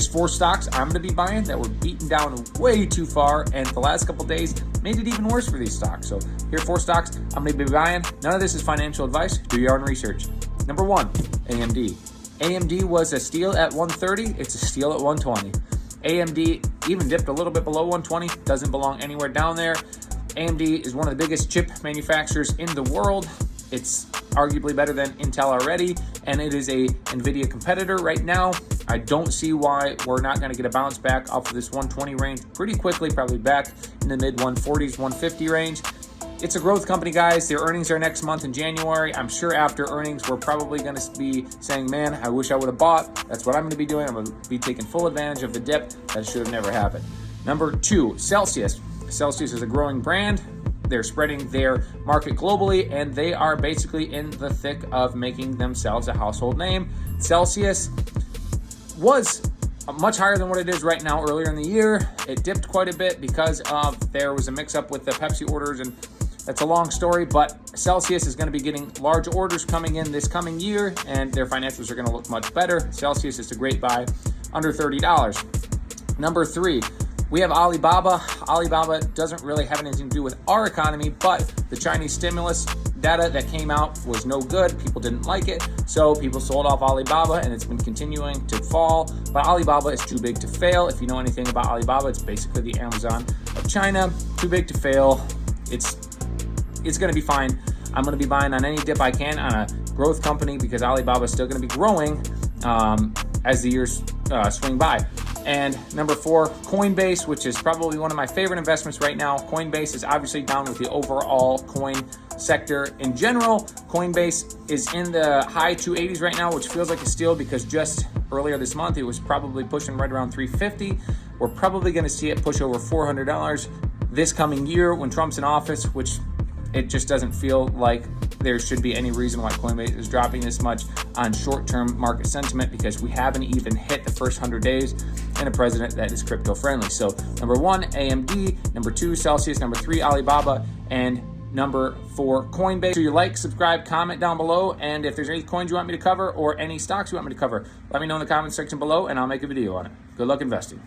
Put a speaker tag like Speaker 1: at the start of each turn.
Speaker 1: There's 4 stocks I'm going to be buying that were beaten down way too far, and the last couple days made it even worse for these stocks. So here are 4 stocks I'm going to be buying. None of this is financial advice. Do your own research. Number 1, AMD. AMD was a steal at 130. It's a steal at 120. AMD even dipped a little bit below 120. Doesn't belong anywhere down there. AMD is one of the biggest chip manufacturers in the world. It's arguably better than Intel already, and it is a NVIDIA competitor right now. I don't see why we're not going to get a bounce back off of this 120 range pretty quickly, probably back in the mid 140s, 150 range. It's a growth company, guys. Their earnings are next month in January. I'm sure after earnings, we're probably going to be saying, man, I wish I would have bought. That's what I'm going to be doing. I'm going to be taking full advantage of the dip. That should have never happened. Number 2, Celsius. Celsius is a growing brand. They're spreading their market globally, and they are basically in the thick of making themselves a household name. Celsius was much higher than what it is right now earlier in the year. It dipped quite a bit because there was a mix-up with the Pepsi orders, and that's a long story, but Celsius is going to be getting large orders coming in this coming year, and their financials are going to look much better. Celsius is a great buy, under $30. Number 3, we have Alibaba. Alibaba doesn't really have anything to do with our economy, but the Chinese stimulus data that came out was no good. People didn't like it, so people sold off Alibaba, and it's been continuing to fall. But Alibaba is too big to fail. If you know anything about Alibaba, it's basically the Amazon of China. Too big to fail. It's going to be fine. I'm going to be buying on any dip I can on a growth company because Alibaba is still going to be growing as the years swing by. And number 4, Coinbase, which is probably one of my favorite investments right now. Coinbase is obviously down with the overall coin sector in general. Coinbase is in the high 280s right now, which feels like a steal because just earlier this month, it was probably pushing right around 350. We're probably going to see it push over $400 this coming year when Trump's in office, which it just doesn't feel like there should be any reason why Coinbase is dropping this much on short-term market sentiment because we haven't even hit the first 100 days in a president that is crypto-friendly. So number 1, AMD, number 2, Celsius, number 3, Alibaba, and number 4, Coinbase. So you like, subscribe, comment down below, and if there's any coins you want me to cover or any stocks you want me to cover, let me know in the comment section below and I'll make a video on it. Good luck investing.